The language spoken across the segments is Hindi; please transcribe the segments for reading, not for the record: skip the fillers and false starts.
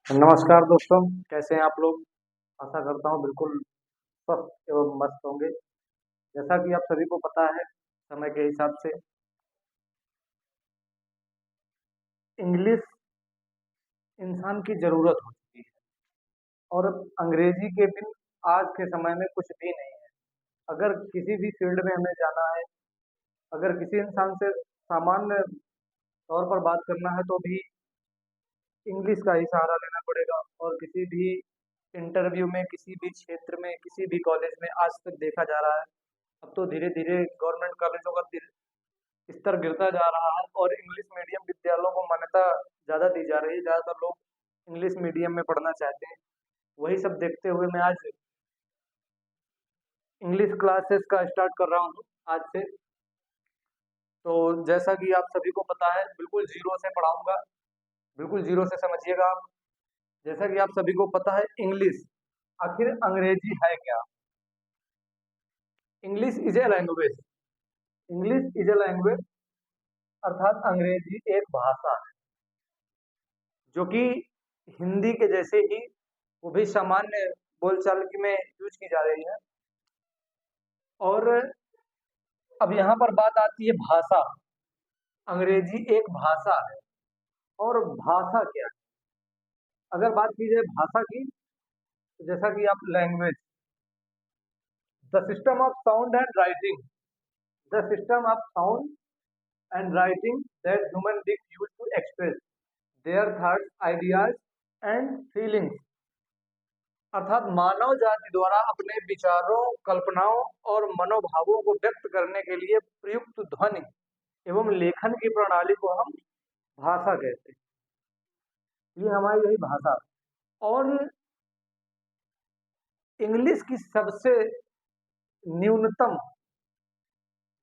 नमस्कार दोस्तों, कैसे हैं आप लोग? आशा करता हूँ बिल्कुल स्वस्थ एवं मस्त होंगे। जैसा कि आप सभी को पता है, समय के हिसाब से इंग्लिश इंसान की ज़रूरत हो चुकी है और अंग्रेजी के बिन आज के समय में कुछ भी नहीं है। अगर किसी भी फील्ड में हमें जाना है, अगर किसी इंसान से सामान्य तौर पर बात करना है, तो भी इंग्लिश का ही सहारा लेना पड़ेगा और किसी भी इंटरव्यू में, किसी भी क्षेत्र में, किसी भी कॉलेज में आज तक देखा जा रहा है। अब तो धीरे-धीरे गवर्नमेंट कॉलेजों का स्तर गिरता जा रहा है और इंग्लिश मीडियम विद्यालयों को मान्यता ज़्यादा दी जा रही है। ज़्यादातर लोग इंग्लिश मीडियम में पढ़ना चाहते हैं। वही सब देखते हुए मैं आज इंग्लिश क्लासेस का स्टार्ट कर रहा हूँ आज से। तो जैसा कि आप सभी को पता है, बिल्कुल ज़ीरो से पढ़ाऊँगा, बिल्कुल ज़ीरो से समझिएगा आप। जैसा कि आप सभी को पता है, इंग्लिश आखिर अंग्रेजी है क्या? English is a language. English is a language अर्थात अंग्रेजी एक भाषा है, जो कि हिंदी के जैसे ही वो भी सामान्य बोलचाल की में यूज की जा रही है। और अब यहाँ पर बात आती है भाषा। अंग्रेजी एक भाषा है और भाषा क्या है? अगर बात की जाए भाषा की, तो जैसा कि आप language, the system of sound and writing, the system of sound and writing that human being use to express their thoughts, ideas and feelings, अर्थात मानव जाति द्वारा अपने विचारों, कल्पनाओं और मनोभावों को व्यक्त करने के लिए प्रयुक्त ध्वनि एवं लेखन की प्रणाली को हम भाषा कहते हैं। ये हमारी यही भाषा। और इंग्लिश की सबसे न्यूनतम,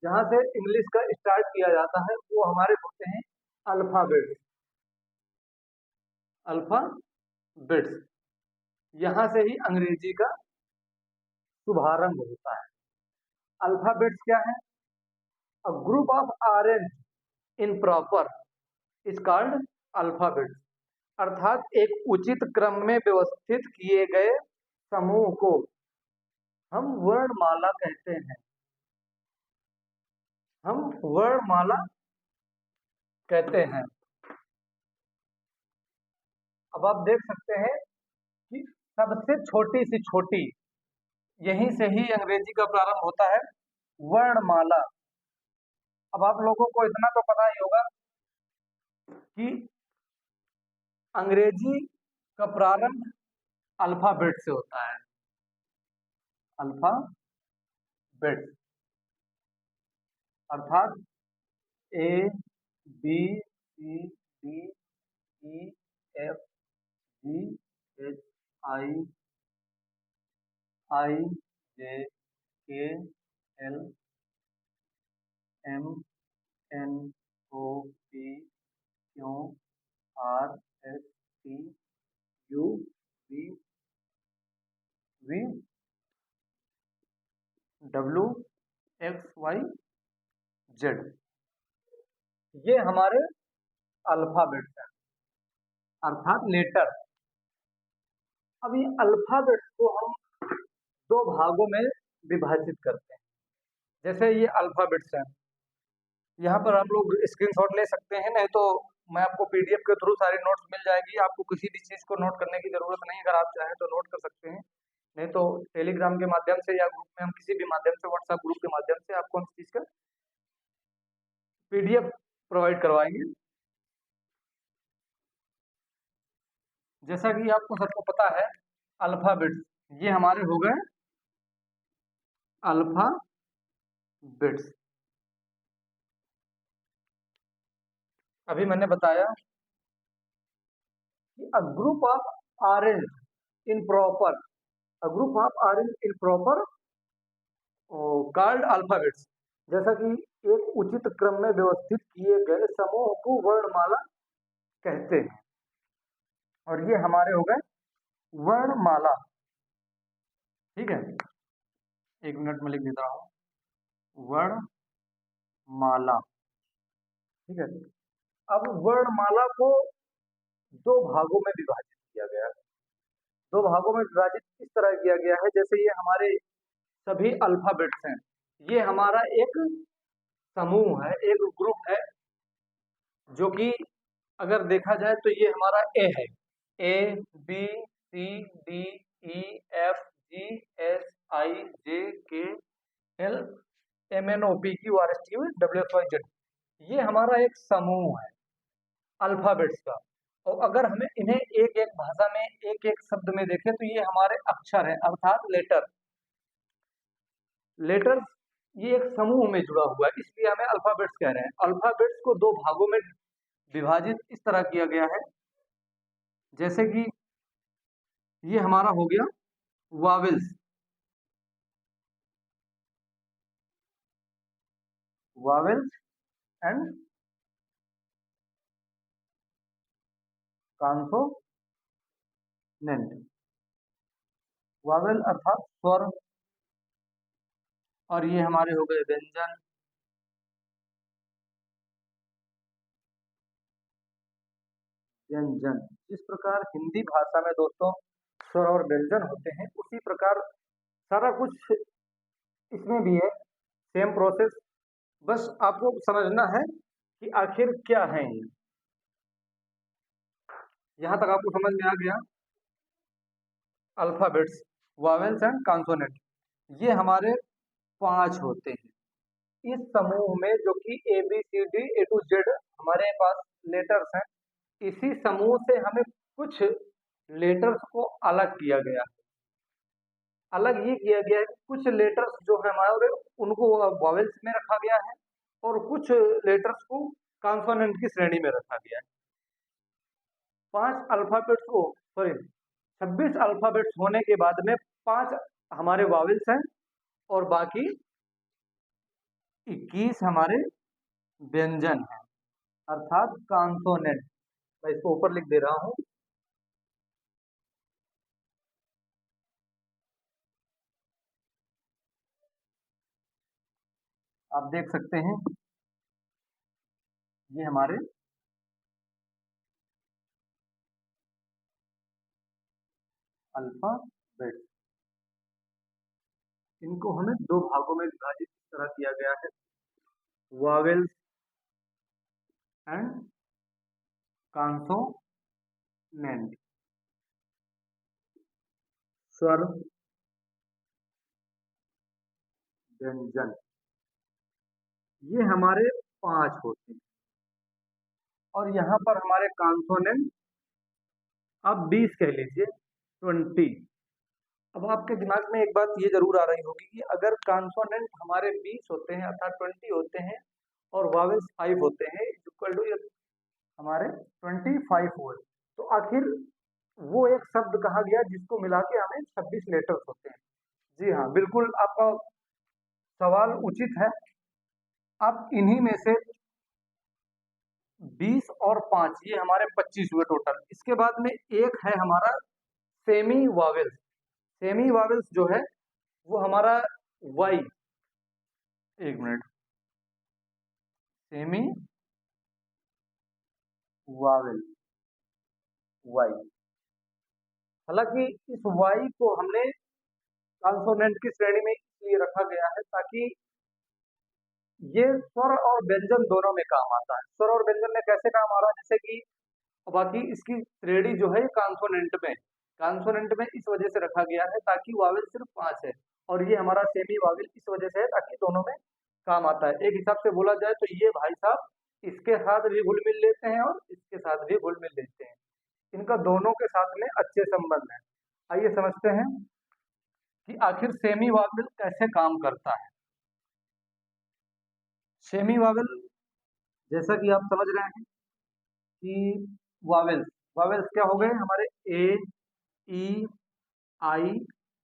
जहाँ से इंग्लिश का स्टार्ट किया जाता है, वो हमारे होते हैं अल्फाबेट्स। अल्फाबेट्स, यहाँ से ही अंग्रेजी का शुभारंभ होता है। अल्फाबेट्स क्या है? अ group of arrange in proper is called alphabets, अर्थात एक उचित क्रम में व्यवस्थित किए गए समूह को हम वर्णमाला कहते हैं। हम वर्णमाला कहते हैं। अब आप देख सकते हैं कि सबसे छोटी सी छोटी, यहीं से ही अंग्रेजी का प्रारंभ होता है, वर्णमाला। अब आप लोगों को इतना तो पता ही होगा कि अंग्रेजी का प्रारंभ अल्फाबेट से होता है। अल्फाबेट अर्थात A B C D E F G H I I J K L M N O P Q R S T U V V W X Y Z, ये हमारे अल्फाबेट्स हैं, अर्थात लेटर। अब ये अल्फाबेट्स को हम दो भागों में विभाजित करते हैं। जैसे ये अल्फाबेट्स हैं, यहाँ पर आप लोग स्क्रीनशॉट ले सकते हैं, नहीं तो मैं आपको पीडीएफ के थ्रू सारी नोट्स मिल जाएगी। आपको किसी भी चीज़ को नोट करने की ज़रूरत नहीं, अगर आप चाहें तो नोट कर सकते हैं, नहीं तो टेलीग्राम के माध्यम से या ग्रुप में हम किसी भी माध्यम से, व्हाट्सएप ग्रुप के माध्यम से आपको हम इस चीज़ का पीडीएफ प्रोवाइड करवाएंगे। जैसा कि आपको सबको पता है, अल्फाबेट्स ये हमारे हो गए अल्फाबेट्स। अभी मैंने बताया कि अ group of orange in proper, a group of orange in proper called alphabets, जैसा कि एक उचित क्रम में व्यवस्थित किए गए समूह को वर्णमाला कहते हैं। और ये हमारे हो गए वर्णमाला। ठीक है, एक मिनट में लिख देता हूँ, वर्णमाला। ठीक है, अब वर्णमाला को दो भागों में विभाजित किया गया है। दो भागों में विभाजित इस तरह किया गया है, जैसे ये हमारे सभी अल्फाबेट्स हैं, ये हमारा एक समूह है, एक ग्रुप है, जो कि अगर देखा जाए तो ये हमारा ए है, A B C D E F G H I J K L M N O P Q R S T U W X Y Z, ये हमारा एक समूह है अल्फाबेट्स का। और अगर हमें इन्हें एक एक भाषा में एक एक शब्द में देखें तो ये हमारे अक्षर हैं, अर्थात लेटर। लेटर्स ये एक समूह में जुड़ा हुआ है, इसलिए हमें अल्फाबेट्स कह रहे हैं। अल्फाबेट्स को दो भागों में विभाजित इस तरह किया गया है, जैसे कि ये हमारा हो गया vowels, vowels and consonant. Wavell अर्थात स्वर, और ये हमारे हो गए व्यंजन। व्यंजन जिस प्रकार हिंदी भाषा में दोस्तों स्वर और व्यंजन होते हैं, उसी प्रकार सारा कुछ इसमें भी है, सेम प्रोसेस। बस आपको समझना है कि आखिर क्या है ये। यहां तक आपको समझ में आ गया। अल्फाबेट्स, वावेल्स एंड कॉन्सोनेंट, ये हमारे 5 होते हैं इस समूह में, जो कि A B C D A to Z हमारे पास लेटर्स हैं। इसी समूह से हमें कुछ लेटर्स को अलग किया गया, अलग ये किया गया है कि कुछ लेटर्स जो है हमारे उनको वॉवेल्स में रखा गया है, और कुछ लेटर्स को कॉन्सोनेंट की श्रेणी में रखा गया है। 5 अल्फाबेट्स को, सॉरी 26 अल्फाबेट्स होने के बाद में 5 हमारे वॉवेल्स हैं और बाकी 21 हमारे व्यंजन हैं, अर्थात कॉन्सोनेंट। मैं इसको ऊपर लिख दे रहा हूं। आप देख सकते हैं ये हमारे अल्फाबेट, इनको हमें 2 भागों में विभाजित इस तरह किया गया है, वावेल्स एंड कॉन्सोनेंट। स्वर, व्यंजन, ये हमारे 5 होते हैं, और यहाँ पर हमारे कॉन्सोनेंट आप 20 कह लीजिए, 20। अब आपके दिमाग में एक बात ये जरूर आ रही होगी कि अगर कॉन्सोनेंट हमारे 20 होते हैं अर्थात 20 होते हैं, और वावेल्स 5 होते हैं, इक्वल टू हमारे 25 हुए, तो आखिर वो एक शब्द कहा गया जिसको मिला के हमें 26 लेटर्स होते हैं। जी हाँ, बिल्कुल आपका सवाल उचित है। अब इन्हीं में से 20 और 5 ये हमारे 25 हुए टोटल। इसके बाद में एक है हमारा सेमी वावेल्स। सेमी वावेल्स जो है वो हमारा वाई, एक मिनट, सेमी वावेल, वाई। हालांकि इस वाई को हमने कॉन्सोनेंट की श्रेणी में इसलिए रखा गया है ताकि ये स्वर और व्यंजन दोनों में काम आता है। स्वर और व्यंजन में कैसे काम आ रहा है, जैसे कि बाकी इसकी श्रेणी जो है कॉन्सोनेंट में इस वजह से रखा गया है ताकि वावेल सिर्फ 5 है, और ये हमारा सेमी वावेल इस वजह से है ताकि दोनों में काम आता है। एक हिसाब से बोला जाए तो ये भाई साहब इसके साथ भी घुल मिल लेते हैं और इसके साथ भी घुल मिल लेते हैं, इनका दोनों के साथ में अच्छे संबंध है। आइए समझते हैं कि आखिर सेमी वावेल कैसे काम करता है। सेमी वावेल, जैसा कि आप समझ रहे हैं कि वावेल्स, वावेल्स क्या हो गए हमारे, ए ई आई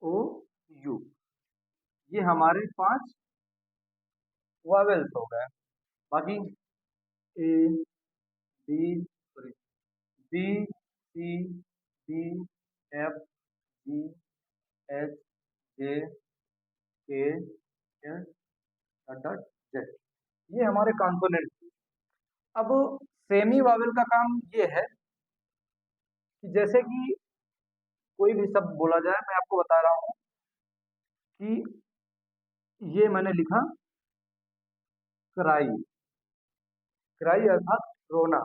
ओ यू, ये हमारे 5 वावेल्स हो गए। बाकी A B, sorry, B C D F G H J K L dot Z, ये हमारे कॉन्सोनेंट। अब सेमी वावेल का काम ये है कि जैसे कि कोई भी शब्द बोला जाए, मैं आपको बता रहा हूं कि ये मैंने लिखा क्राई, क्राई अर्थात रोना,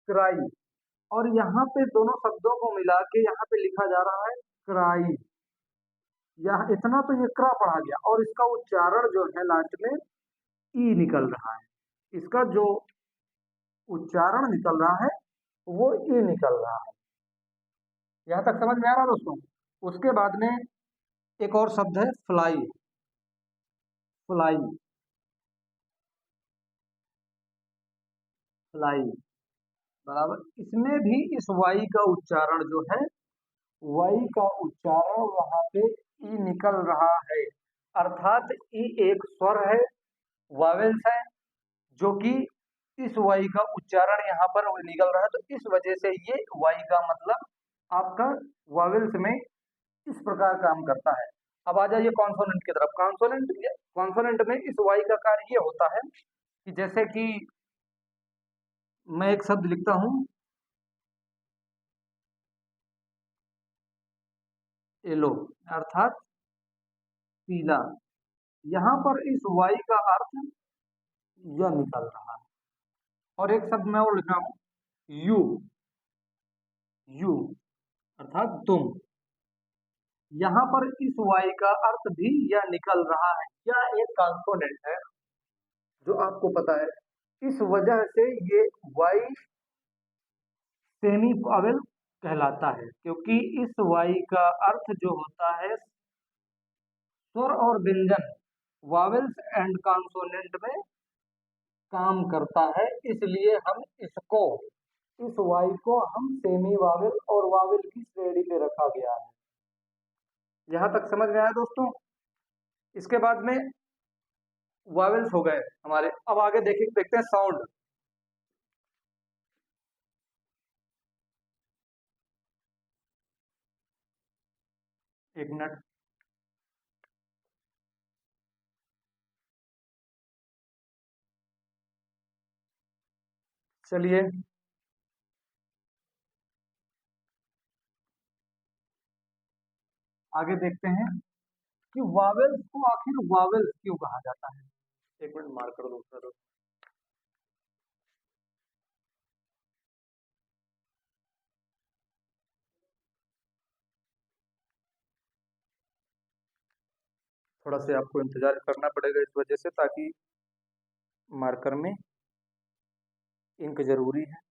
क्राई। और यहाँ पे दोनों शब्दों को मिला के यहाँ पे लिखा जा रहा है क्राई। यह इतना तो ये क्रा पढ़ा गया, और इसका उच्चारण जो है लास्ट में ई निकल रहा है। इसका जो उच्चारण निकल रहा है वो ई निकल रहा है। यहाँ तक समझ में आ रहा है दोस्तों? उसके बाद में एक और शब्द है फ्लाई, फ्लाई, फ्लाई, बराबर। इसमें भी इस वाई का उच्चारण जो है, वाई का उच्चारण वहां पे ई निकल रहा है, अर्थात ई एक स्वर है, वावेल्स है, जो कि इस वाई का उच्चारण यहाँ पर निकल रहा है। तो इस वजह से ये वाई का मतलब आपका वावेल्स में इस प्रकार काम करता है। अब आ जाइए कॉन्सोनेंट की तरफ। कॉन्सोनेंट, कॉन्सोनेंट में इस वाई का कार्य ये होता है कि जैसे कि मैं एक शब्द लिखता हूं येलो, अर्थात पीला, यहां पर इस वाई का अर्थ यह निकल रहा है। और एक शब्द मैं और लिख रहा हूं यू, यू अर्थात तुम, यहां पर इस वाई का अर्थ भी यह निकल रहा है। यह एक कॉन्सोनेंट है जो आपको पता है। इस वजह से ये वाई सेमी वावेल कहलाता है, क्योंकि इस वाई का अर्थ जो होता है स्वर और व्यंजन, वावेल्स एंड कॉन्सोनेंट में काम करता है। इसलिए हम इसको, इस वाई को हम सेमी वावेल और वावेल की श्रेणी पे रखा गया है। यहां तक समझ में आया दोस्तों? इसके बाद में वावेल्स हो गए हमारे। अब आगे देखते हैं साउंड। एक मिनट, चलिए आगे देखते हैं कि वावेल्स को आखिर वावेल्स क्यों कहा जाता है। एक मिनट मार्क कर दो सर। थोड़ा से आपको इंतजार करना पड़ेगा इस वजह से, ताकि मार्कर में इंक जरूरी है।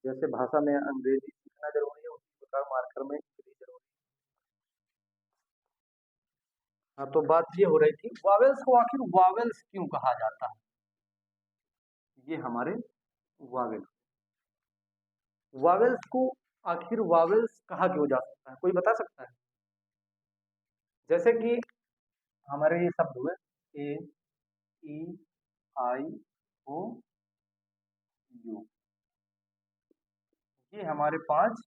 जैसे भाषा में अंग्रेजी सीखना जरूरी है, उसी प्रकार मार्कर में इंक भी जरूरी है। हाँ, तो बात ये हो रही थी वावेल्स को आखिर वावेल्स क्यों कहा जाता है। ये हमारे वावेल, वावेल्स को आखिर वावेल्स कहा क्यों जा सकता है, कोई बता सकता है? जैसे कि हमारे ये शब्द हुए ए, ई, आई, ओ, यू, ये हमारे 5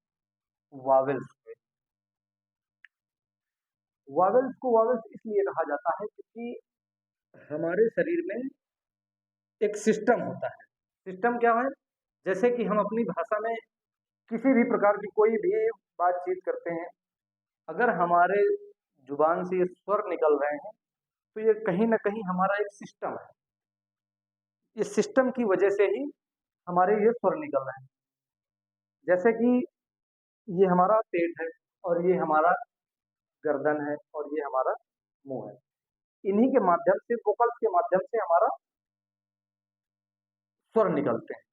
वावेल्स हुए। वावेल्स को वावेल्स इसलिए कहा जाता है क्योंकि हमारे शरीर में एक सिस्टम होता है। सिस्टम क्या है? जैसे कि हम अपनी भाषा में किसी भी प्रकार की कोई भी बातचीत करते हैं, अगर हमारे जुबान से ये स्वर निकल रहे हैं तो ये कहीं ना कहीं हमारा एक सिस्टम है। इस सिस्टम की वजह से ही हमारे ये स्वर निकल रहे हैं। जैसे कि ये हमारा पेट है, और ये हमारा गर्दन है, और ये हमारा मुंह है। इन्हीं के माध्यम से, वोकल्स के माध्यम से हमारा स्वर निकलते हैं।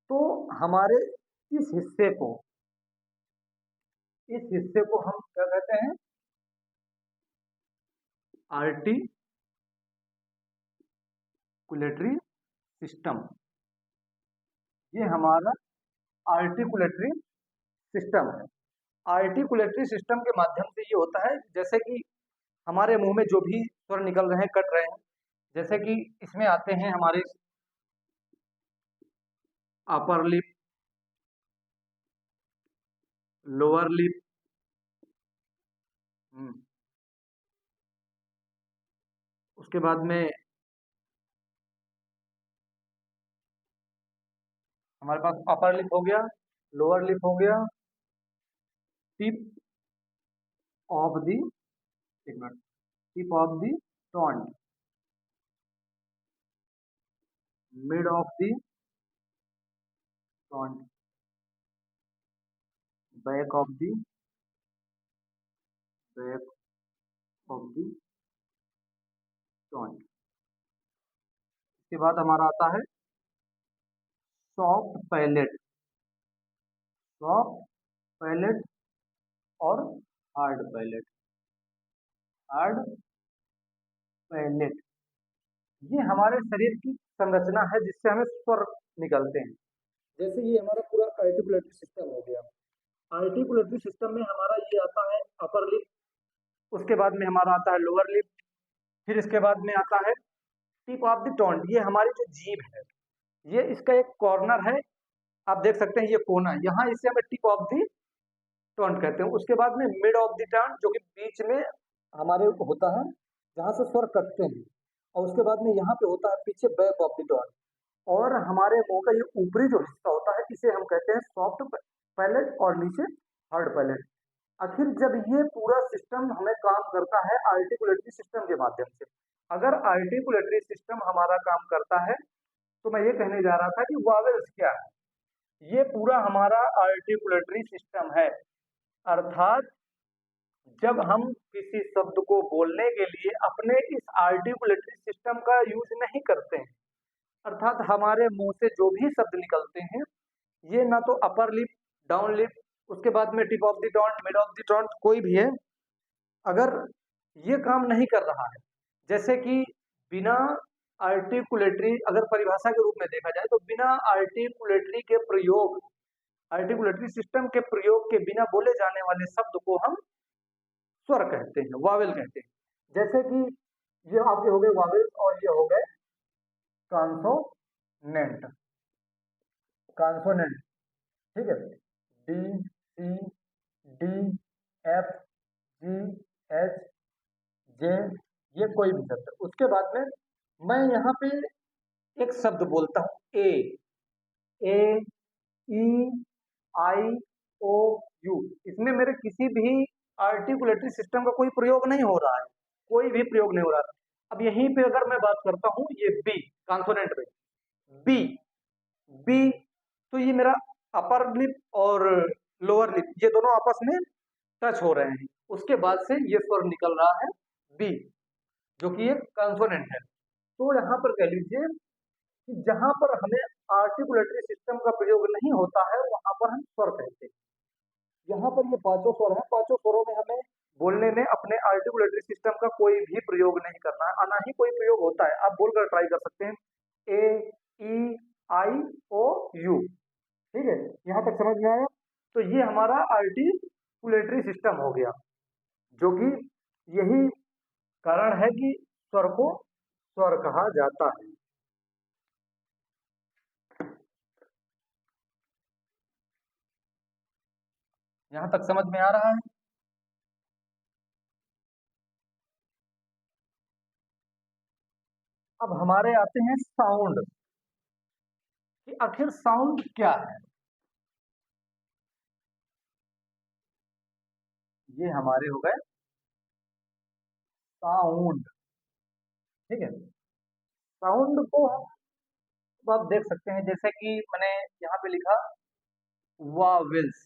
तो हमारे इस हिस्से को, इस हिस्से को हम क्या कहते हैं? Articulatory system. ये हमारा आर्टिकुलेटरी सिस्टम है। आर्टिकुलेटरी सिस्टम के माध्यम से ये होता है, जैसे कि हमारे मुंह में जो भी स्वर निकल रहे हैं, कट रहे हैं, जैसे कि इसमें आते हैं हमारे अपर लिप, लोअर लिप, उसके बाद में हमारे पास अपर लिप हो गया, लोअर लिप हो गया, टिप ऑफ दी, एक मिनट, tip of the tongue, mid of the tongue, back of the, back of the tongue. इसके बाद हमारा आता है सॉफ्ट पैलेट, सॉफ्ट पैलेट और हार्ड पैलेट, हार्ड पैलेट। ये हमारे शरीर की संरचना है जिससे हमें स्वर निकलते हैं। जैसे ये हमारा पूरा आर्टिकुलेटरी सिस्टम हो गया। आर्टिकुलेटरी सिस्टम में हमारा ये आता है अपर लिप, उसके बाद में हमारा आता है लोअर लिप, फिर इसके बाद में आता है टिप ऑफ द टोंट। ये हमारी जो जीभ है, ये इसका एक कॉर्नर है, आप देख सकते हैं ये कोना, यहाँ इसे हमें टिप ऑफ द टोंट कहते हैं। उसके बाद में मिड ऑफ द टोंट, जो कि बीच में हमारे होता है जहाँ से स्वर कटते हैं, और उसके बाद में यहाँ पे होता है पीछे बैक ऑफ द टोंट, और हमारे मुंह का ये ऊपरी जो हिस्सा होता है इसे हम कहते हैं सॉफ्ट पैलेट और नीचे हार्ड पैलेट। आखिर जब ये पूरा सिस्टम हमें काम करता है आर्टिकुलेटरी सिस्टम के माध्यम से, अगर आर्टिकुलेटरी सिस्टम हमारा काम करता है तो मैं ये कहने जा रहा था कि वावेल्स क्या है। ये पूरा हमारा आर्टिकुलेटरी सिस्टम है, अर्थात जब हम किसी शब्द को बोलने के लिए अपने इस आर्टिकुलेटरी सिस्टम का यूज नहीं करते हैं, अर्थात हमारे मुंह से जो भी शब्द निकलते हैं ये ना तो अपर लिप, डाउन लिप, उसके बाद में tip of the tongue, mid of the tongue, कोई भी है, अगर ये काम नहीं कर रहा है, जैसे कि बिना आर्टिकुलेटरी, अगर परिभाषा के रूप में देखा जाए तो बिना आर्टिकुलेटरी के प्रयोग, आर्टिकुलेटरी सिस्टम के प्रयोग के बिना बोले जाने वाले शब्द को हम स्वर कहते हैं, वावेल कहते हैं। जैसे कि ये आपके हो गए वावेल्स और ये हो गए कॉन्सोनेंट, कॉन्सोनेंट, ठीक है, डी, सी, डी, एफ, जी, एच, जे, ये कोई भी शब्द। उसके बाद में मैं यहाँ पे एक शब्द बोलता हूँ ए, ए, ई, आई, ओ, यू, इसमें मेरे किसी भी आर्टिकुलेटरी सिस्टम का कोई प्रयोग नहीं हो रहा है, कोई भी प्रयोग नहीं हो रहा है। अब यहीं पे अगर मैं बात करता हूँ ये बी, कॉन्सोनेंट में बी, बी, तो ये मेरा अपर लिप और लोअर लिप ये दोनों आपस में टच हो रहे हैं, उसके बाद से ये स्वर निकल रहा है बी, जो कि एक कॉन्सोनेंट है। तो यहाँ पर कह लीजिए कि जहां पर हमें आर्टिकुलेटरी सिस्टम का प्रयोग नहीं होता है वहां पर हम स्वर कहते हैं। यहाँ पर ये पांचों स्वर हैं, पांचों स्वरों में हमें बोलने में अपने आर्टिकुलेटरी सिस्टम का कोई भी प्रयोग नहीं करना है, आना ही कोई प्रयोग होता है। आप बोलकर ट्राई कर सकते हैं ए, ई, आई, ओ, यू, ठीक है, यहाँ तक समझ में आया। तो ये हमारा आर्टिकुलेटरी सिस्टम हो गया, जो कि यही कारण है कि स्वर को स्वर कहा जाता है। यहाँ तक समझ में आ रहा है? अब हमारे आते हैं साउंड, कि आखिर साउंड क्या है। ये हमारे हो गए साउंड, ठीक है। साउंड को हम अब आप देख सकते हैं, जैसे कि मैंने यहाँ पे लिखा वावेल्स,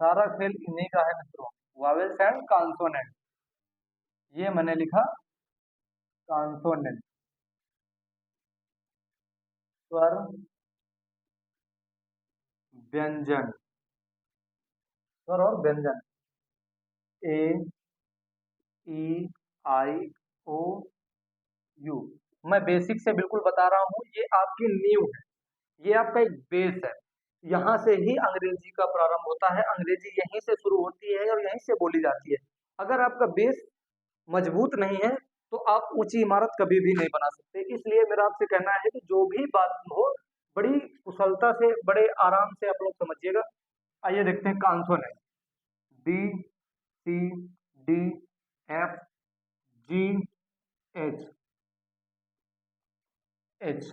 सारा खेल इन्हीं का है मित्रों, वावेल्स एंड कॉन्सोनेंट। ये मैंने लिखा कॉन्सोनेंट, स्वर, व्यंजन, स्वर और व्यंजन, ए, ई, आई, ओ, यू। मैं बेसिक से बिल्कुल बता रहा हूँ, ये आपकी नींव है, ये आपका एक बेस है, यहाँ से ही अंग्रेजी का प्रारंभ होता है, अंग्रेजी यहीं से शुरू होती है और यहीं से बोली जाती है। अगर आपका बेस मजबूत नहीं है तो आप ऊंची इमारत कभी भी नहीं बना सकते। इसलिए मेरा आपसे कहना है कि जो भी बात हो बड़ी कुशलता से, बड़े आराम से आप लोग समझिएगा। आइए देखते हैं कॉन्सोनेंट, डी, सी, D, F, G, H, H,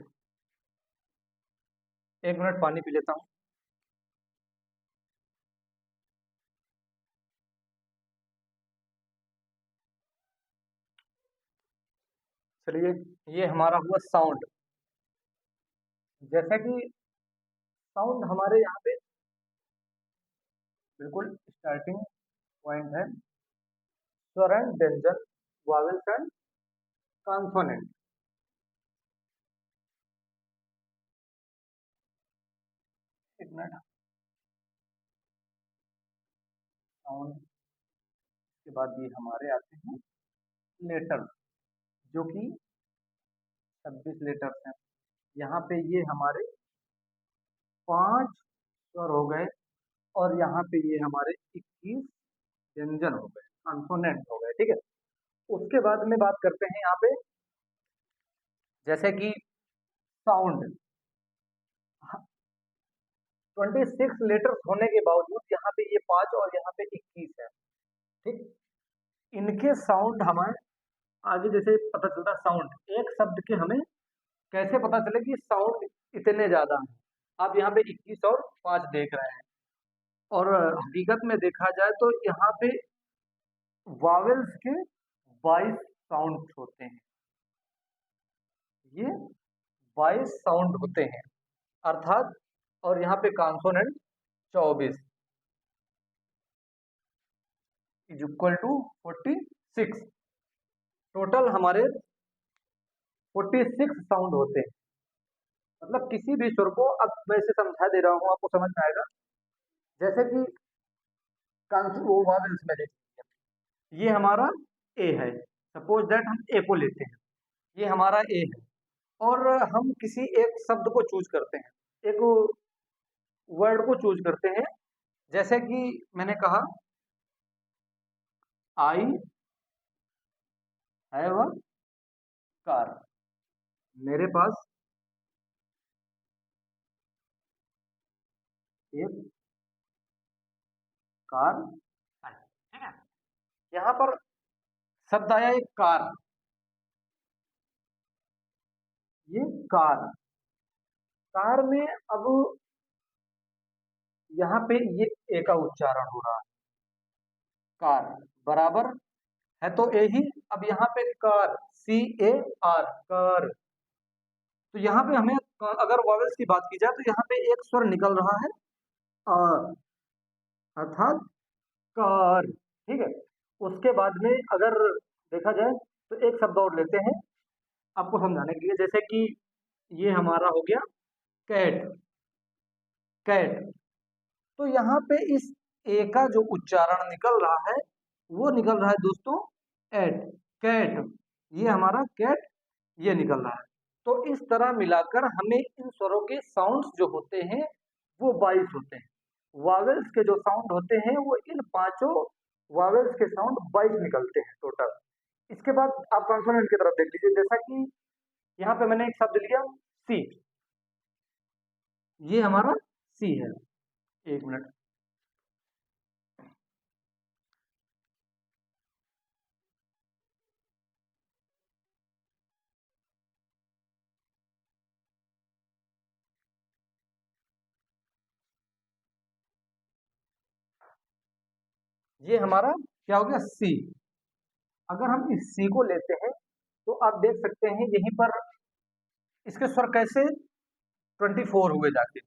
एक मिनट पानी पी लेता हूँ। चलिए, ये हमारा हुआ साउंड। जैसे कि साउंड हमारे यहाँ पे बिल्कुल स्टार्टिंग पॉइंट है, स्वर एंड व्यंजन, वावेल्स एंड कॉन्सोनेंट। एक मिनट, साउंड के बाद ये हमारे आते हैं लेटर, जो कि 26 लेटर्स हैं। यहाँ पे ये हमारे 5 स्वर हो गए, और यहाँ पे ये हमारे 21 व्यंजन हो गए, कॉन्सोनेंट हो गए, ठीक है। उसके बाद में बात करते हैं यहाँ पे, जैसे कि साउंड 26 लेटर्स होने के बावजूद यहाँ पे ये 5 और यहाँ पे 21 है, ठीक। इनके साउंड हमें आगे जैसे पता चलता है, साउंड एक शब्द के हमें कैसे पता चले कि साउंड इतने ज्यादा हैं। आप यहाँ पे 21 और 5 देख रहे हैं, और हकीकत में देखा जाए तो यहाँ पे वावेल्स के 22 साउंड होते हैं। ये 22 साउंड होते हैं अर्थात, और यहाँ पे consonant 24 is equal to 46। Total हमारे 46 साउंड होते हैं। मतलब किसी भी स्वर को, अब वैसे समझा दे रहा हूँ, आपको समझ में आएगा। जैसे कि वो वावेल्स में देखिए, ये हमारा ए है, सपोज दैट हम ए को लेते हैं, ये हमारा ए है, और हम किसी एक शब्द को चूज करते हैं, एक वर्ड को चूज करते हैं। जैसे कि मैंने कहा, आई हैव अ कार, मेरे पास एक कार है, ठीक है। यहाँ पर शब्द आया एक कार, ये कार, कार में अब यहाँ पे ये ए का उच्चारण हो रहा है, कार बराबर है तो ए ही। अब यहाँ पे कार, CAR, कार, तो यहाँ पे हमें अगर वॉवेल्स की बात की जाए तो यहाँ पे एक स्वर निकल रहा है आ, अर्थात कार, ठीक है। उसके बाद में अगर देखा जाए तो एक शब्द और लेते हैं आपको समझाने के लिए, जैसे कि ये हमारा हो गया कैट, कैट। तो यहाँ पे इस ए का जो उच्चारण निकल रहा है वो निकल रहा है दोस्तों एट, कैट, ये हमारा कैट, ये निकल रहा है। तो इस तरह मिलाकर हमें इन स्वरों के साउंड्स जो होते हैं वो 22 होते हैं। वावेल्स के जो साउंड होते हैं वो इन पांचों वावेल्स के साउंड 22 निकलते हैं टोटल। इसके बाद आप कॉन्सोनेंट की तरफ देख लीजिए, जैसा कि यहाँ पे मैंने एक शब्द लिया सी, ये हमारा सी है। एक मिनट, ये हमारा क्या हो गया सी। अगर हम इस सी को लेते हैं तो आप देख सकते हैं यहीं पर इसके स्वर कैसे 24 हुए जाके।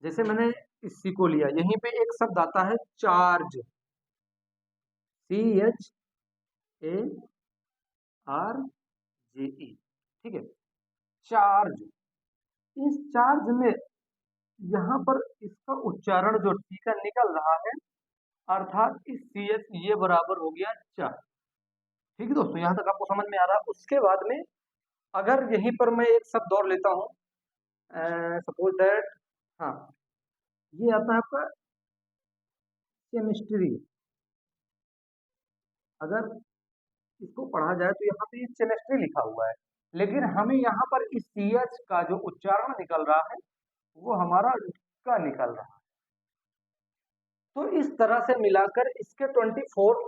जैसे मैंने इस सी को लिया, यहीं पे एक शब्द आता है चार्ज, CHARGE, ठीक है, चार्ज। इस चार्ज में यहाँ पर इसका उच्चारण जो टी का निकल रहा है, अर्थात इस CH ये बराबर हो गया चा, ठीक है दोस्तों, यहाँ तक आपको समझ में आ रहा है। उसके बाद में अगर यहीं पर मैं एक शब्द और लेता हूँ, सपोज दैट, हाँ, ये आता है आपका केमिस्ट्री। अगर इसको पढ़ा जाए तो यहाँ पे केमिस्ट्री लिखा हुआ है, लेकिन हमें यहाँ पर इस CH का जो उच्चारण निकल रहा है वो हमारा का निकल रहा है। तो इस तरह से मिलाकर इसके 24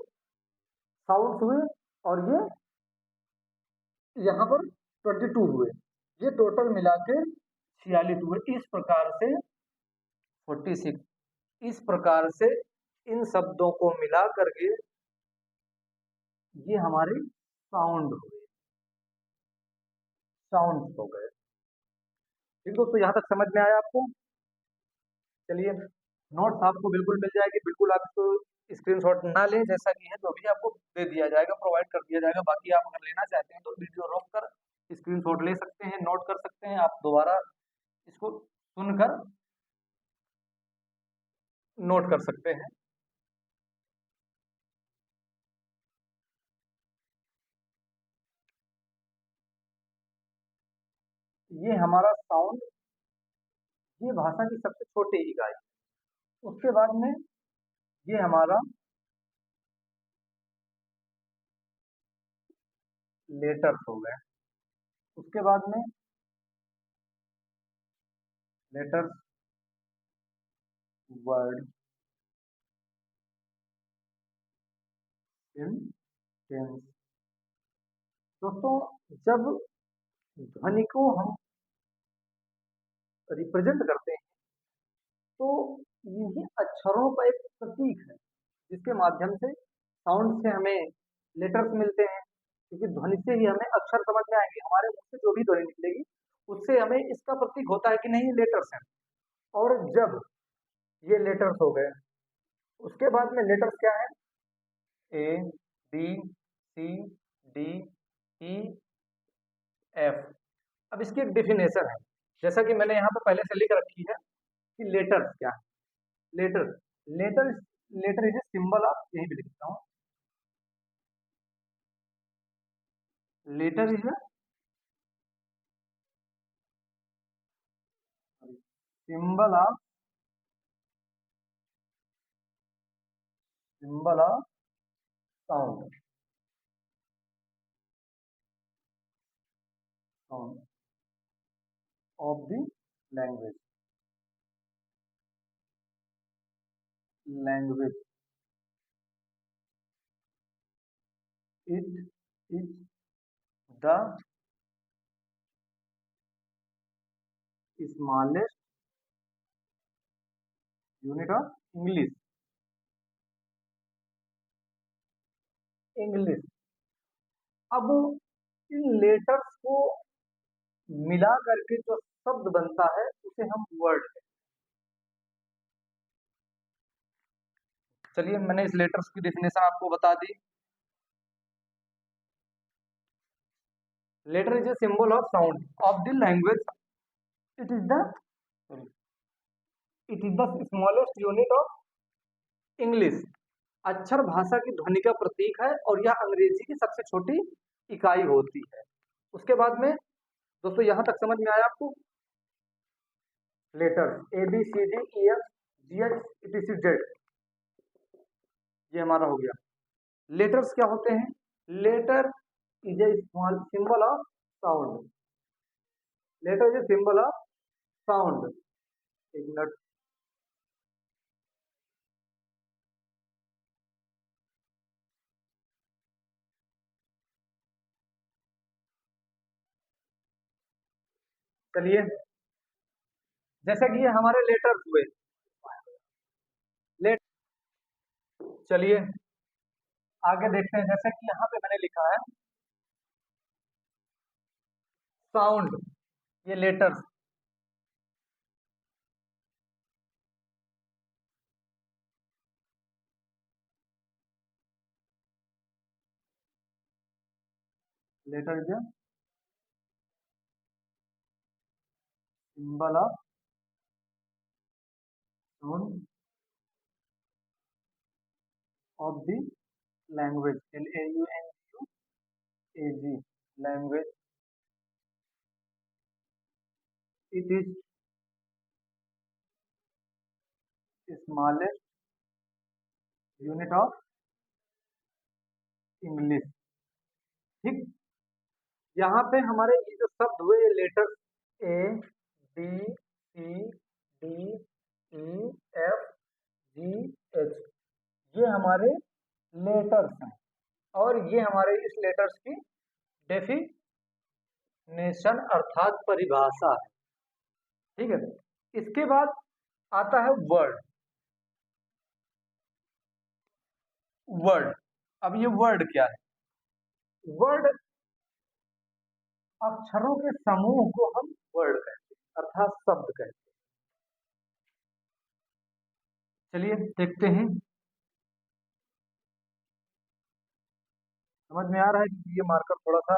साउंड हुए, और ये यहाँ पर 22 हुए। ये टोटल मिलाकर 46 हुए। इस प्रकार से 46, इस प्रकार से इन शब्दों को मिला करके ये हमारे साउंड हुए, साउंड हो गए। ठीक दोस्तों, यहाँ तक समझ में आया आपको? चलिए, नोट्स आपको बिल्कुल मिल जाएगी, बिल्कुल आप इसको स्क्रीनशॉट ना लें, जैसा कि है जो भी आपको दे दिया जाएगा, प्रोवाइड कर दिया जाएगा। बाकी आप अगर लेना चाहते हैं तो वीडियो रोक कर स्क्रीनशॉट ले सकते हैं, नोट कर सकते हैं, आप दोबारा इसको सुनकर नोट कर सकते हैं। ये हमारा साउंड, ये भाषा की सबसे छोटी इकाई। उसके बाद में ये हमारा लेटर्स हो गए। उसके बाद में लेटर्स, वर्ड, सेंटेंस। दोस्तों, जब ध्वनि को हम रिप्रेजेंट करते हैं तो यही अक्षरों का एक प्रतीक है, जिसके माध्यम से साउंड से हमें लेटर्स मिलते हैं, क्योंकि ध्वनि से ही हमें अक्षर समझ में आएंगे। हमारे मुंह से जो भी ध्वनि निकलेगी उससे हमें इसका प्रतीक होता है कि नहीं ये लेटर्स हैं। और जब ये लेटर्स हो गए, उसके बाद में लेटर्स क्या है? A, B, C, D, E, F. अब इसकी एक डेफिनेशन है, जैसा कि मैंने यहाँ पे पहले से लिख रखी है कि लेटर्स क्या है। Letter, letter, letter is a symbol of, यही भी लिखता हूँ, letter is a symbol of, symbol of sound, sound of the language, language. It is the smallest unit of English, English. अब इन लेटर्स को मिला करके जो शब्द बनता है उसे हम वर्ड कहते हैं। चलिए, मैंने इस लेटर्स की डेफिनेशन आपको बता दी। Letter is a symbol of sound of the language. It is the it is the smallest unit of English. अक्षर भाषा की ध्वनि का प्रतीक है और यह अंग्रेजी की सबसे छोटी इकाई होती है। उसके बाद में दोस्तों, यहां तक समझ में आया आपको? Letter A B C D E F G H E T C Z, ये हमारा हो गया। लेटर्स क्या होते हैं? Letter is a small symbol of sound, letter is a symbol of sound. एक मिनट, चलिए, जैसे कि ये हमारे लेटर्स हुए, लेट चलिए आगे देखते हैं। जैसे कि यहाँ पे मैंने लिखा है साउंड, ये letters, letter is a symbol of sound of the language, L A U N U A G, language. It is smallest unit of English. ठीक, यहाँ पे हमारे ये जो शब्द हुए, ये letters A B C D E F G H, ये हमारे लेटर्स हैं और ये हमारे इस लेटर्स की डेफिनेशन अर्थात परिभाषा है। ठीक है। इसके बाद आता है वर्ड। वर्ड, अब ये वर्ड क्या है? वर्ड अक्षरों के समूह को हम वर्ड कहते हैं, अर्थात शब्द कहते हैं। चलिए देखते हैं, समझ में आ रहा है कि ये मार्कर थोड़ा सा।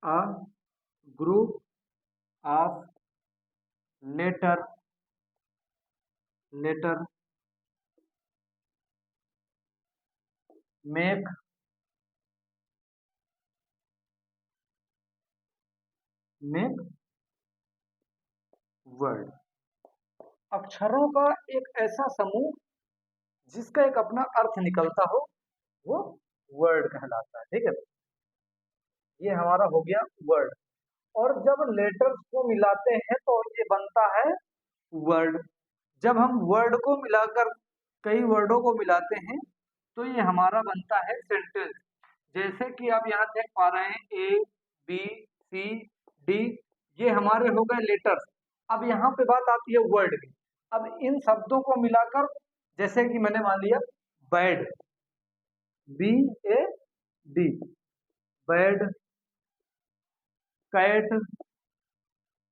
A group of letter, letter make make word. अक्षरों का एक ऐसा समूह जिसका एक अपना अर्थ निकलता हो, वो वर्ड कहलाता है। ठीक है, ये हमारा हो गया वर्ड। और जब लेटर्स को मिलाते हैं तो ये बनता है वर्ड। जब हम वर्ड को मिलाकर कई वर्डों को मिलाते हैं तो ये हमारा बनता है सेंटेंस। जैसे कि आप यहाँ देख पा रहे हैं ए बी सी डी, ये हमारे हो गए लेटर्स। अब यहाँ पे बात आती है वर्ड की। अब इन शब्दों को मिलाकर, जैसे कि मैंने मान लिया bad, B A D, bad, cat,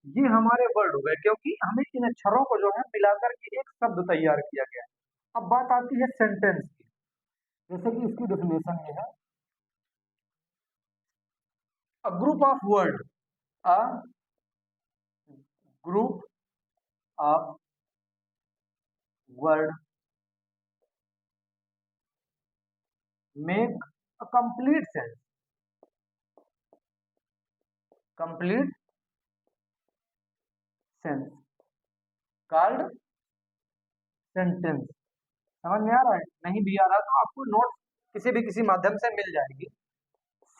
ये हमारे वर्ड हो गए, क्योंकि हमें इन अक्षरों को जो है मिलाकर के एक शब्द तैयार किया गया है। अब बात आती है सेंटेंस की। जैसे कि इसकी डेफिनेशन ये है, अ group of word, a group of word make a complete sense, complete sense called sentence. समझ में आ रहा है? नहीं भी आ रहा तो आपको नोट किसी माध्यम से मिल जाएगी।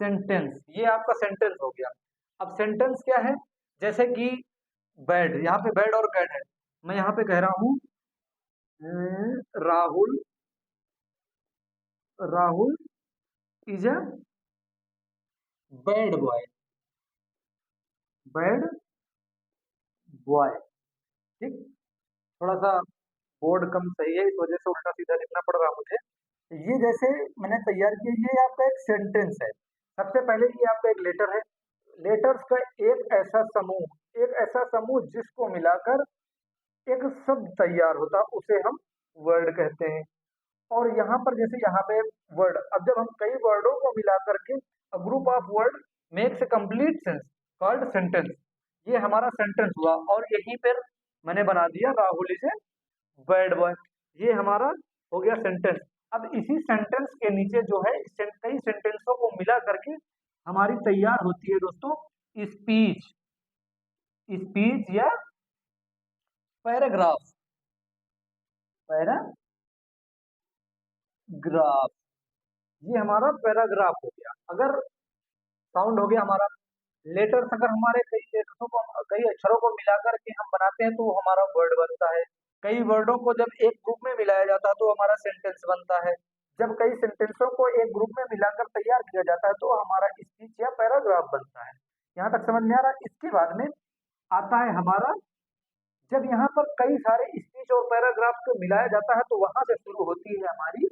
सेंटेंस, ये आपका सेंटेंस हो गया। अब सेंटेंस क्या है? जैसे कि बैड, यहाँ पे बैड और कैट है। मैं यहाँ पे कह रहा हूँ Rahul, Rahul is a bad boy, bad boy. ठीक, थोड़ा सा बोर्ड कम सही है, इस वजह से उल्टा सीधा लिखना पड़ रहा मुझे। ये जैसे मैंने तैयार किया, ये आपका एक सेंटेंस है। सबसे पहले ये आपका एक लेटर है। लेटर्स का एक ऐसा समूह, एक ऐसा समूह जिसको मिलाकर एक शब्द तैयार होता, उसे हम वर्ड कहते हैं। और यहाँ पर जैसे यहाँ पे वर्ड, अब जब हम कई वर्डों को मिला करके अ group of word makes a complete sense called sentence, ये हमारा सेंटेंस हुआ। और यहीं पर मैंने बना दिया Rahul is a bad boy, ये हमारा हो गया सेंटेंस। अब इसी सेंटेंस के नीचे जो है कई सेंटेंसों को मिला करके हमारी तैयार होती है दोस्तों स्पीच, स्पीच या पैराग्राफ, पैराग्राफ, ये हमारा पैराग्राफ हो गया। अगर साउंड हो गया हमारा लेटर्स, अगर हमारे कई लेटर्सों को, कई अक्षरों को मिलाकर के हम बनाते हैं तो हमारा वर्ड बनता है। कई वर्डों को जब एक ग्रुप में मिलाया जाता है तो हमारा सेंटेंस बनता है। जब कई सेंटेंसों को एक ग्रुप में मिलाकर तैयार किया जाता है तो हमारा स्पीच या पैराग्राफ बनता है। यहाँ तक समझ में आ रहा है? इसके बाद में आता है हमारा, जब यहाँ पर कई सारे स्पीच और पैराग्राफ को मिलाया जाता है तो वहां से शुरू होती है हमारी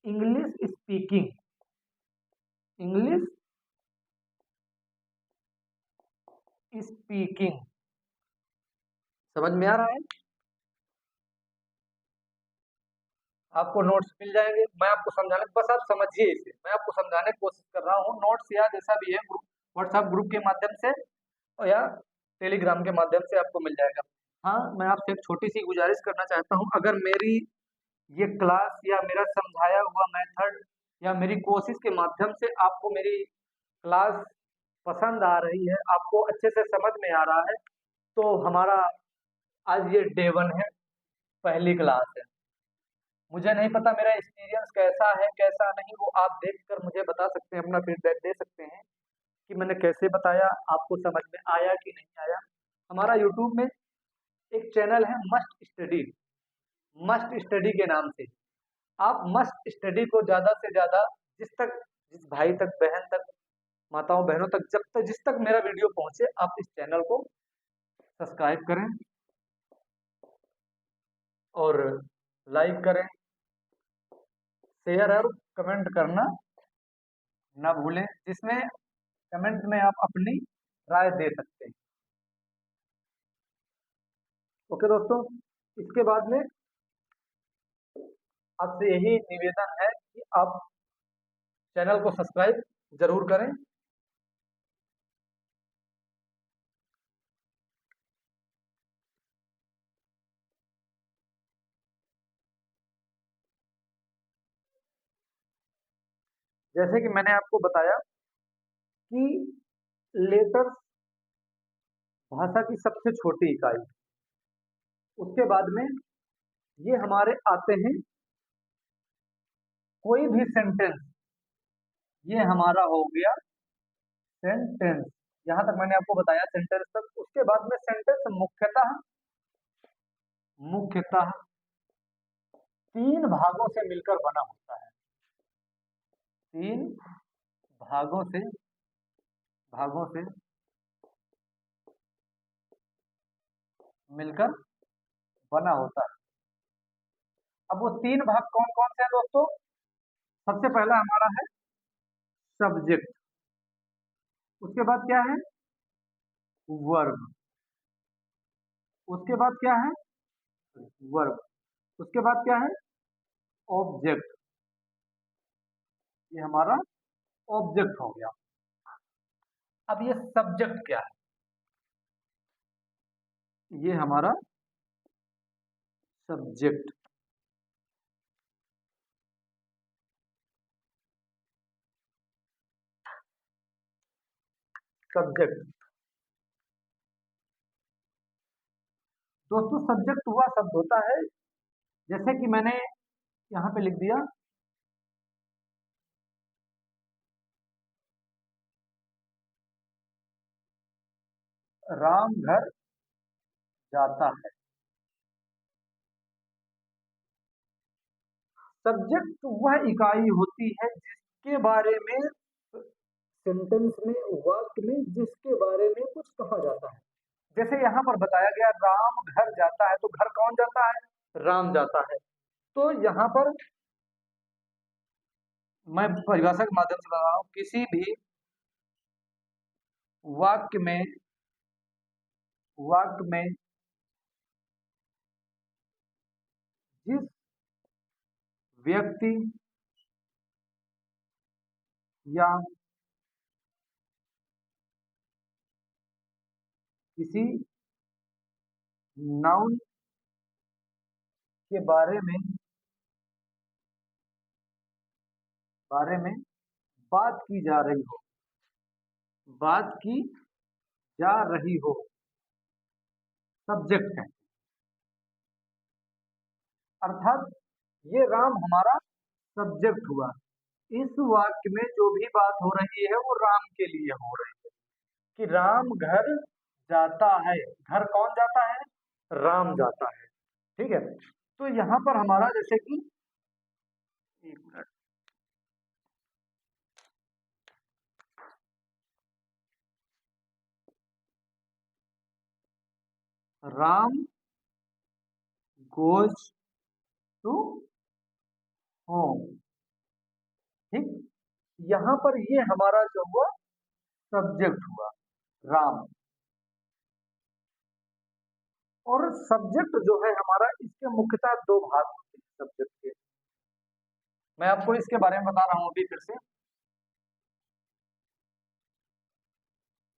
इंग्लिश स्पीकिंग, इंग्लिश स्पीकिंग। समझ में आ रहा है? आपको नोट्स मिल जाएंगे, मैं आपको समझाने, बस आप समझिए इसे, मैं आपको समझाने की कोशिश कर रहा हूँ। नोट्स या जैसा भी है ग्रुप, व्हाट्सएप ग्रुप के माध्यम से और या टेलीग्राम के माध्यम से आपको मिल जाएगा। हाँ, मैं आपसे एक छोटी सी गुजारिश करना चाहता हूँ, अगर मेरी ये क्लास या मेरा समझाया हुआ मेथड या मेरी कोशिश के माध्यम से आपको मेरी क्लास पसंद आ रही है, आपको अच्छे से समझ में आ रहा है, तो हमारा आज ये डे 1 है, पहली क्लास है। मुझे नहीं पता मेरा एक्सपीरियंस कैसा है कैसा नहीं, वो आप देखकर मुझे बता सकते हैं, अपना फीडबैक दे सकते हैं कि मैंने कैसे बताया, आपको समझ में आया कि नहीं आया। हमारा यूट्यूब में एक चैनल है मस्ट स्टडी, मस्ट स्टडी के नाम से। आप मस्ट स्टडी को ज़्यादा से ज़्यादा जिस भाई तक, बहन तक माताओं बहनों तक, जब तक जिस तक मेरा वीडियो पहुंचे, आप इस चैनल को सब्सक्राइब करें और लाइक करें, शेयर और कमेंट करना ना भूलें, जिसमें कमेंट में आप अपनी राय दे सकते हैं। ओके दोस्तों, इसके बाद में आपसे यही निवेदन है कि आप चैनल को सब्सक्राइब जरूर करें। जैसे कि मैंने आपको बताया कि लेटर्स भाषा की सबसे छोटी इकाई, उसके बाद में ये हमारे आते हैं कोई भी सेंटेंस, ये हमारा हो गया सेंटेंस। यहां तक मैंने आपको बताया सेंटेंस तक। उसके बाद में सेंटेंस मुख्यतः मुख्यतः 3 भागों से मिलकर बना होता है। 3 भागों से मिलकर बना होता है। अब वो 3 भाग कौन कौन से हैं दोस्तों? सबसे पहला हमारा है सब्जेक्ट, उसके बाद क्या है वर्ब, उसके बाद क्या है वर्ब, उसके बाद क्या है ऑब्जेक्ट। ये हमारा ऑब्जेक्ट हो गया। अब ये सब्जेक्ट क्या है? ये हमारा सब्जेक्ट। सब्जेक्ट दोस्तों, सब्जेक्ट हुआ शब्द होता है, जैसे कि मैंने यहां पे लिख दिया राम घर जाता है। सब्जेक्ट वह इकाई होती है जिसके बारे में सेंटेंस में, वाक्य में, जिसके बारे में कुछ कहा जाता है। जैसे यहाँ पर बताया गया राम घर जाता है, तो घर कौन जाता है? राम जाता है। तो यहाँ पर मैं परिभाषा के माध्यम से बता रहा हूं, किसी भी वाक्य में जिस व्यक्ति या किसी नाउन के बारे में बात की जा रही हो, बात की जा रही हो, सब्जेक्ट है। अर्थात ये राम हमारा सब्जेक्ट हुआ। इस वाक्य में जो भी बात हो रही है वो राम के लिए हो रही है, कि राम घर जाता है। घर कौन जाता है? राम जाता है। ठीक है। तो यहां पर हमारा जैसे कि एक मिनट, राम गोज टू होम। ठीक, यहां पर ये हमारा जो हुआ सब्जेक्ट हुआ राम। और सब्जेक्ट जो है हमारा, इसके मुख्यतः 2 भाग होते हैं सब्जेक्ट के। मैं आपको इसके बारे में बता रहा हूं अभी फिर से।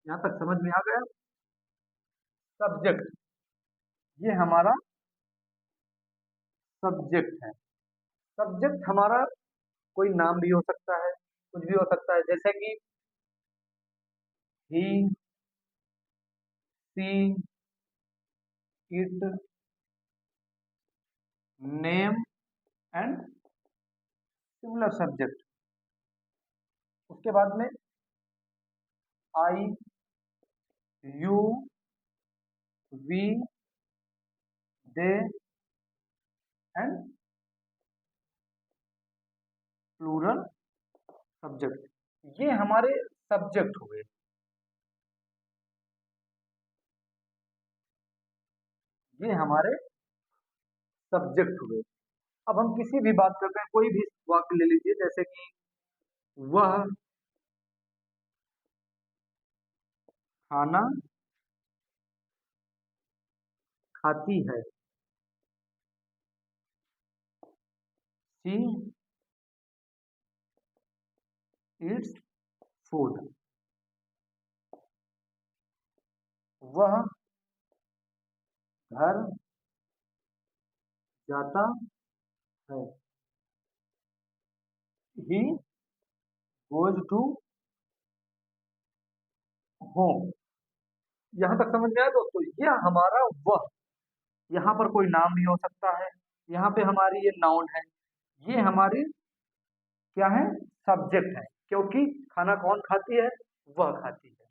यहां तक समझ में आ गया? सब्जेक्ट, ये हमारा सब्जेक्ट है। सब्जेक्ट हमारा कोई नाम भी हो सकता है, कुछ भी हो सकता है, जैसे कि he, she, it, name and similar subject. उसके बाद में I, you, we, they and plural subject. ये हमारे सब्जेक्ट हुए। ये हमारे सब्जेक्ट हुए। अब हम किसी भी बात करते हैं, कोई भी वाक्य ले लीजिए, जैसे कि वह खाना खाती है, शी ईट्स फूड। वह घर जाता है, ही गोज टू होम। यहाँ तक समझ में आया दोस्तों? ये हमारा वह, यहाँ पर कोई नाम भी हो सकता है, यहाँ पे हमारी ये नाउन है, ये हमारी क्या है, सब्जेक्ट है, क्योंकि खाना कौन खाती है, वह खाती है।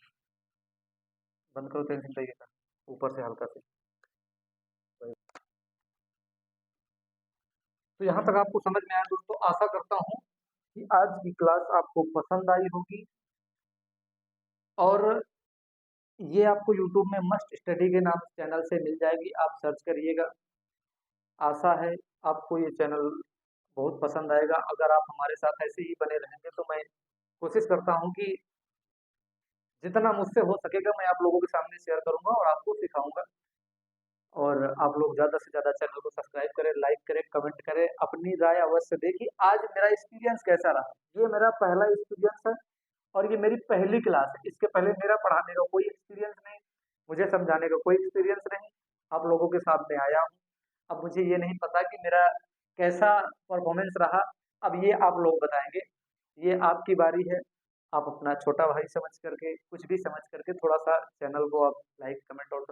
बंद करो टेंशन चाहिए था, ऊपर से हल्का से। तो यहाँ तक आपको समझ में आया दोस्तों। आशा करता हूँ कि आज की क्लास आपको पसंद आई होगी, और ये आपको YouTube में मस्ट स्टडी के नाम से चैनल से मिल जाएगी, आप सर्च करिएगा। आशा है आपको ये चैनल बहुत पसंद आएगा। अगर आप हमारे साथ ऐसे ही बने रहेंगे तो मैं कोशिश करता हूँ कि जितना मुझसे हो सकेगा मैं आप लोगों के सामने शेयर करूंगा और आपको सिखाऊंगा। और आप लोग ज़्यादा से ज़्यादा चैनल को सब्सक्राइब करें, लाइक करें, कमेंट करें, अपनी राय अवश्य दें कि आज मेरा एक्सपीरियंस कैसा रहा। ये मेरा पहला एक्सपीरियंस है और ये मेरी पहली क्लास है। इसके पहले मेरा पढ़ाने का कोई एक्सपीरियंस नहीं, मुझे समझाने का कोई एक्सपीरियंस नहीं। आप लोगों के सामने आया हूँ। अब मुझे ये नहीं पता कि मेरा कैसा परफॉर्मेंस रहा, अब ये आप लोग बताएंगे। ये आपकी बारी है। आप अपना छोटा भाई समझ करके, कुछ भी समझ करके थोड़ा सा चैनल को आप लाइक, कमेंट और